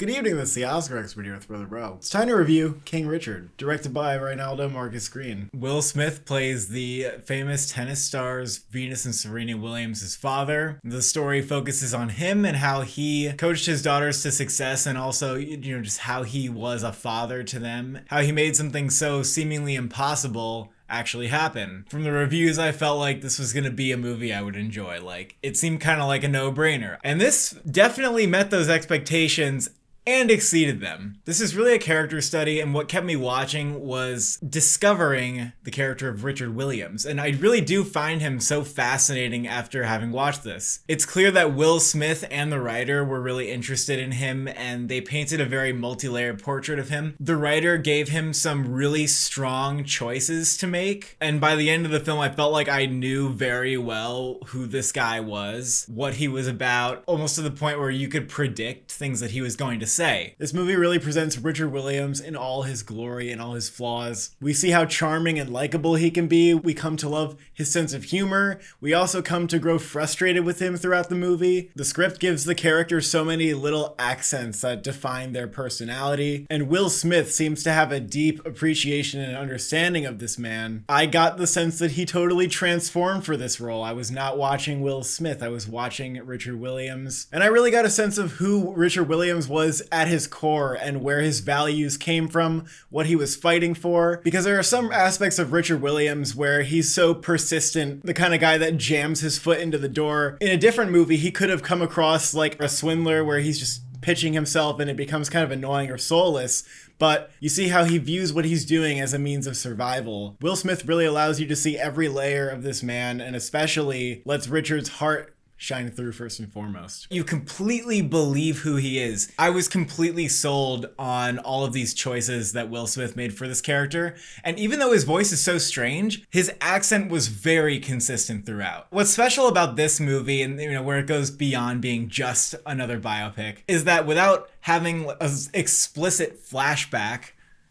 Good evening, this is the Oscar expert here with Brother Bro. It's time to review King Richard, directed by Reinaldo Marcus Green. Will Smith plays the famous tennis stars Venus and Serena Williams' father. The story focuses on him and how he coached his daughters to success, and also, just how he was a father to them. How he made something so seemingly impossible actually happen. From the reviews, I felt like this was gonna be a movie I would enjoy. Like, it seemed kind of like a no-brainer. And this definitely met those expectations and exceeded them. This is really a character study, and what kept me watching was discovering the character of Richard Williams, and I really do find him so fascinating after having watched this. It's clear that Will Smith and the writer were really interested in him, and they painted a very multi-layered portrait of him. The writer gave him some really strong choices to make, and by the end of the film, I felt like I knew very well who this guy was, what he was about, almost to the point where you could predict things that he was going to say. This movie really presents Richard Williams in all his glory and all his flaws. We see how charming and likable he can be. We come to love his sense of humor. We also come to grow frustrated with him throughout the movie. The script gives the character so many little accents that define their personality, and Will Smith seems to have a deep appreciation and understanding of this man. I got the sense that he totally transformed for this role. I was not watching Will Smith, I was watching Richard Williams, and I really got a sense of who Richard Williams was at his core and where his values came from, what he was fighting for. Because there are some aspects of Richard Williams where he's so persistent, the kind of guy that jams his foot into the door. In a different movie, he could have come across like a swindler where he's just pitching himself and it becomes kind of annoying or soulless. But you see how he views what he's doing as a means of survival. Will Smith really allows you to see every layer of this man, and especially lets Richard's heart shine through first and foremost. You completely believe who he is. I was completely sold on all of these choices that Will Smith made for this character, and even though his voice is so strange, his accent was very consistent throughout. What's special about this movie, and where it goes beyond being just another biopic, is that without having an explicit flashback,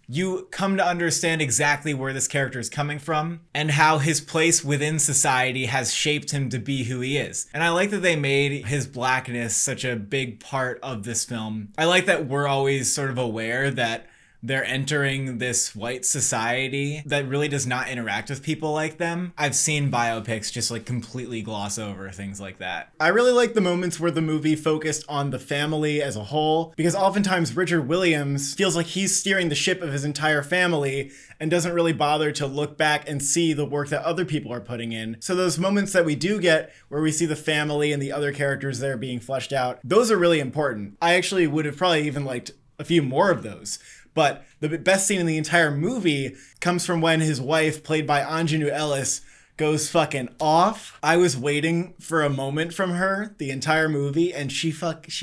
you come to understand exactly where this character is coming from and how his place within society has shaped him to be who he is. And I like that they made his blackness such a big part of this film. I like that we're always sort of aware that they're entering this white society that really does not interact with people like them. I've seen biopics just like completely gloss over things like that. I really like the moments where the movie focused on the family as a whole, because oftentimes Richard Williams feels like he's steering the ship of his entire family and doesn't really bother to look back and see the work that other people are putting in. So those moments that we do get where we see the family and the other characters there being fleshed out, those are really important. I actually would have probably even liked a few more of those. But the best scene in the entire movie comes from when his wife, played by Anjanou Ellis, goes fucking off. I was waiting for a moment from her the entire movie, and she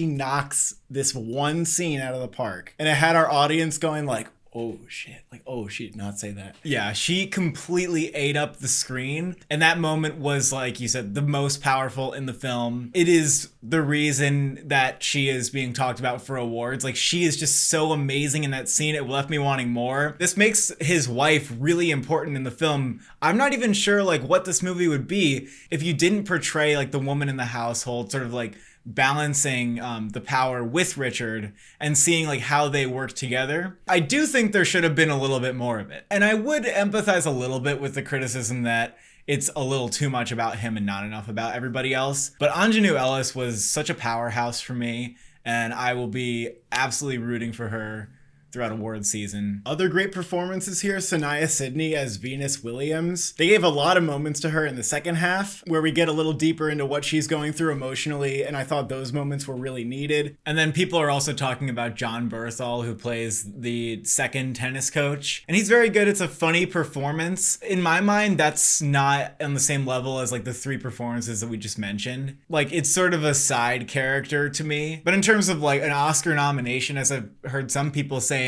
knocks this one scene out of the park. And it had our audience going like, oh shit, she did not say that. Yeah, she completely ate up the screen, and that moment was, like you said, the most powerful in the film. It is the reason that she is being talked about for awards. Like, she is just so amazing in that scene. It left me wanting more. This makes his wife really important in the film. I'm not even sure like what this movie would be if you didn't portray like the woman in the household sort of like balancing the power with Richard and seeing like how they work together. I do think there should have been a little bit more of it. And I would empathize a little bit with the criticism that it's a little too much about him and not enough about everybody else. But Anjanou Ellis was such a powerhouse for me, and I will be absolutely rooting for her throughout award season. Other great performances here, Sanaya Sidney as Venus Williams. They gave a lot of moments to her in the second half where we get a little deeper into what she's going through emotionally, and I thought those moments were really needed. And then people are also talking about John Berthal, who plays the second tennis coach, and he's very good. It's a funny performance. In my mind, that's not on the same level as like the three performances that we just mentioned. Like, it's sort of a side character to me. But in terms of like an Oscar nomination, as I've heard some people say,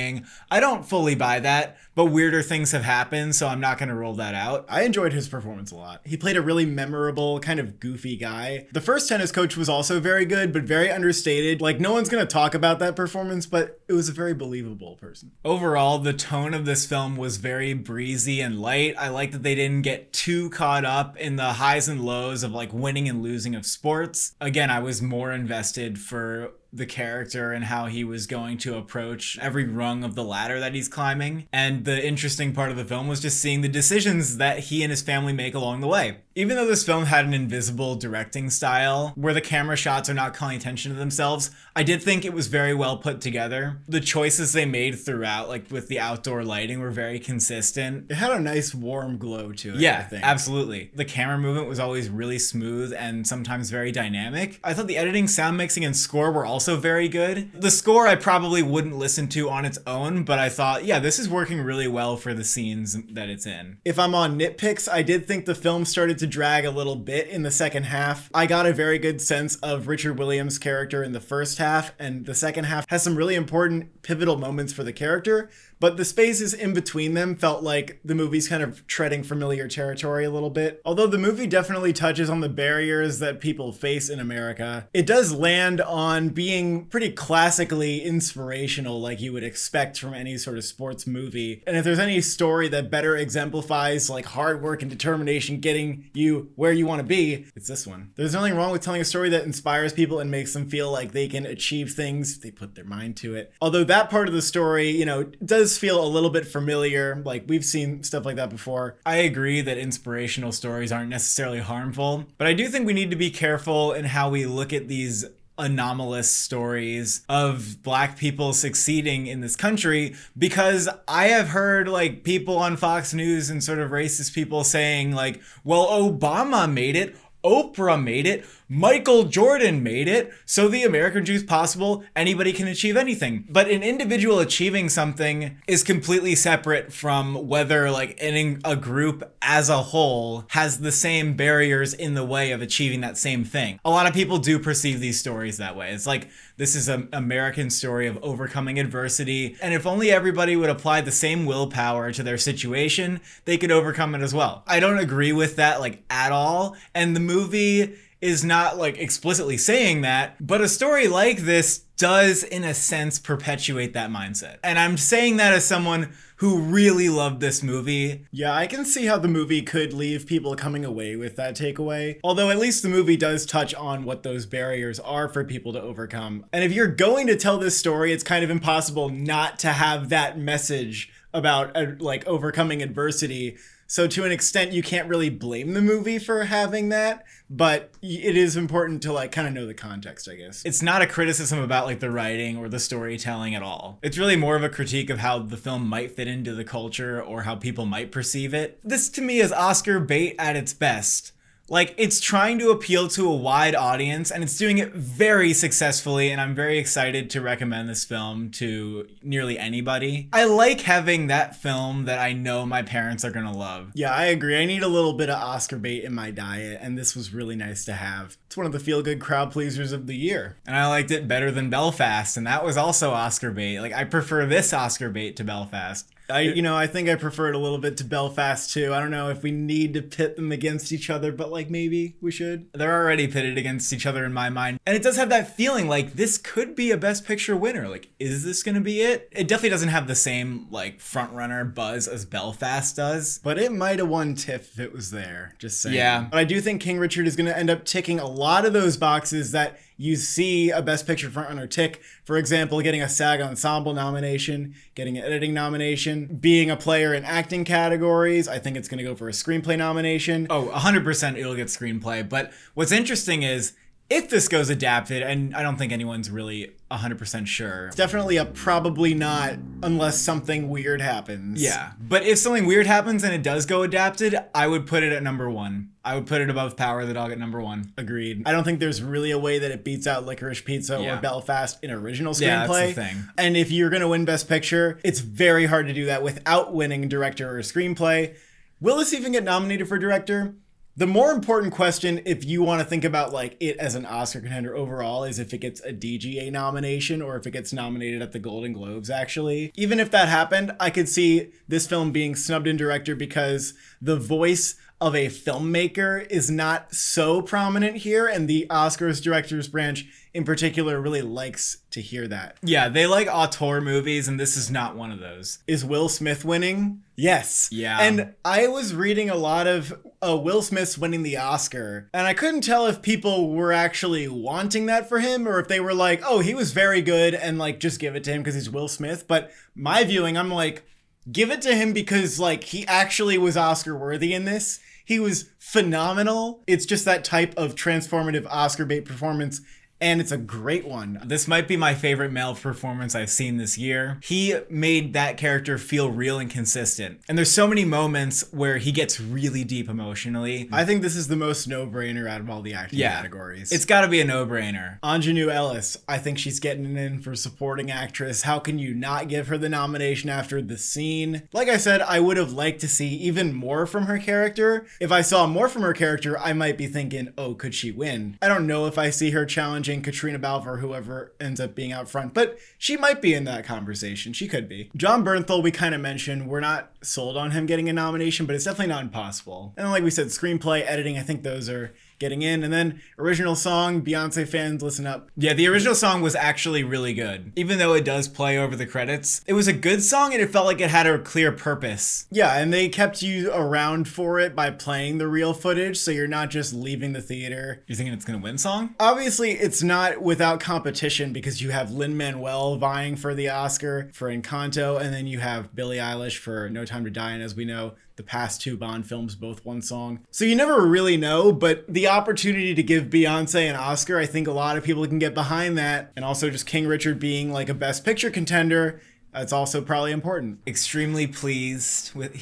I don't fully buy that, but weirder things have happened, so I'm not going to rule that out. I enjoyed his performance a lot. He played a really memorable, kind of goofy guy. The first tennis coach was also very good, but very understated. Like, no one's going to talk about that performance, but it was a very believable person. Overall, the tone of this film was very breezy and light. I like that they didn't get too caught up in the highs and lows of like winning and losing of sports. Again, I was more invested for the character and how he was going to approach every rung of the ladder that he's climbing. And the interesting part of the film was just seeing the decisions that he and his family make along the way. Even though this film had an invisible directing style where the camera shots are not calling attention to themselves, I did think it was very well put together. The choices they made throughout, like with the outdoor lighting, were very consistent. It had a nice warm glow to it, yeah, I think. Absolutely. The camera movement was always really smooth and sometimes very dynamic. I thought the editing, sound mixing, and score were also very good. The score I probably wouldn't listen to on its own, but I thought, yeah, this is working really well for the scenes that it's in. If I'm on nitpicks, I did think the film started to drag a little bit in the second half. I got a very good sense of Richard Williams' character in the first half, and the second half has some really important pivotal moments for the character, but the spaces in between them felt like the movie's kind of treading familiar territory a little bit. Although the movie definitely touches on the barriers that people face in America, it does land on being pretty classically inspirational, like you would expect from any sort of sports movie. And if there's any story that better exemplifies like hard work and determination getting you where you want to be, it's this one. There's nothing wrong with telling a story that inspires people and makes them feel like they can achieve things if they put their mind to it. Although that part of the story, you know, does feel a little bit familiar. Like we've seen stuff like that before. I agree that inspirational stories aren't necessarily harmful, but I do think we need to be careful in how we look at these anomalous stories of Black people succeeding in this country, because I have heard like people on Fox News and sort of racist people saying like, well, Obama made it, Oprah made it, Michael Jordan made it, so the American dream is possible, anybody can achieve anything. But an individual achieving something is completely separate from whether like a group as a whole has the same barriers in the way of achieving that same thing. A lot of people do perceive these stories that way. It's like, this is an American story of overcoming adversity, and if only everybody would apply the same willpower to their situation, they could overcome it as well. I don't agree with that like at all, and the movie is not like explicitly saying that, but a story like this does in a sense perpetuate that mindset. And I'm saying that as someone who really loved this movie. Yeah, I can see how the movie could leave people coming away with that takeaway. Although at least the movie does touch on what those barriers are for people to overcome. And if you're going to tell this story, it's kind of impossible not to have that message about like overcoming adversity. So to an extent, you can't really blame the movie for having that, but it is important to like kind of know the context, I guess. It's not a criticism about like the writing or the storytelling at all. It's really more of a critique of how the film might fit into the culture or how people might perceive it. This to me is Oscar bait at its best. Like, it's trying to appeal to a wide audience, and it's doing it very successfully, and I'm very excited to recommend this film to nearly anybody. I like having that film that I know my parents are gonna love. Yeah, I agree. I need a little bit of Oscar bait in my diet, and this was really nice to have. It's one of the feel-good crowd pleasers of the year. And I liked it better than Belfast, and that was also Oscar bait. Like, I prefer this Oscar bait to Belfast. I think I prefer it a little bit to Belfast too. I don't know if we need to pit them against each other, but like maybe we should. They're already pitted against each other in my mind. And it does have that feeling like this could be a Best Picture winner. Like, is this gonna be it? It definitely doesn't have the same like frontrunner buzz as Belfast does. But it might have won TIFF if it was there, just saying. Yeah. But I do think King Richard is gonna end up ticking a lot of those boxes that you see a Best Picture frontrunner tick. For example, getting a SAG Ensemble nomination, getting an editing nomination, being a player in acting categories. I think it's going to go for a screenplay nomination. Oh, 100% it'll get screenplay. But what's interesting is if this goes adapted, and I don't think anyone's really 100% sure. It's definitely a probably not unless something weird happens. Yeah. But if something weird happens and it does go adapted, I would put it at number 1. I would put it above Power of the Dog at number 1. Agreed. I don't think there's really a way that it beats out Licorice Pizza or Belfast in original screenplay. Yeah, that's the thing. And if you're going to win Best Picture, it's very hard to do that without winning director or screenplay. Will this even get nominated for director? The more important question, if you want to think about like it as an Oscar contender overall, is if it gets a DGA nomination or if it gets nominated at the Golden Globes, actually. Even if that happened, I could see this film being snubbed in director because the voice of a filmmaker is not so prominent here, and the Oscars directors branch in particular really likes to hear that. Yeah, they like auteur movies, and this is not one of those. Is Will Smith winning? Yes. Yeah. And I was reading a lot of Will Smith's winning the Oscar, and I couldn't tell if people were actually wanting that for him or if they were like, oh, he was very good and like just give it to him because he's Will Smith. But my viewing, I'm like, give it to him because like he actually was Oscar worthy in this. He was phenomenal. It's just that type of transformative Oscar bait performance, and it's a great one. This might be my favorite male performance I've seen this year. He made that character feel real and consistent. And there's so many moments where he gets really deep emotionally. I think this is the most no-brainer out of all the acting categories. It's gotta be a no-brainer. Ingenue Ellis, I think she's getting in for supporting actress. How can you not give her the nomination after The Scene? Like I said, I would have liked to see even more from her character. If I saw more from her character, I might be thinking, oh, could she win? I don't know if I see her challenging Katrina Balfe or whoever ends up being out front, but she might be in that conversation. She could be. John Bernthal, we kind of mentioned, we're not sold on him getting a nomination, but it's definitely not impossible. And then, like we said, screenplay, editing, I think those are getting in. And then original song, Beyonce fans, listen up. Yeah, the original song was actually really good. Even though it does play over the credits, it was a good song and it felt like it had a clear purpose. Yeah, and they kept you around for it by playing the real footage, so you're not just leaving the theater. You thinking it's gonna win song? Obviously, it's not without competition because you have Lin-Manuel vying for the Oscar for Encanto, and then you have Billie Eilish for No Time to Die, and as we know, the past two Bond films both one song. So you never really know, but the opportunity to give Beyonce an Oscar, I think a lot of people can get behind that. And also just King Richard being like a Best Picture contender, that's also probably important. Extremely pleased with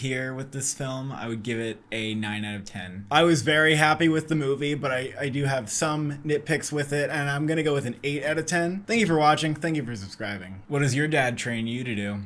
this film. I would give it a 9 out of 10. I was very happy with the movie, but I do have some nitpicks with it, and I'm gonna go with an 8 out of 10. Thank you for watching. Thank you for subscribing. What does your dad train you to do?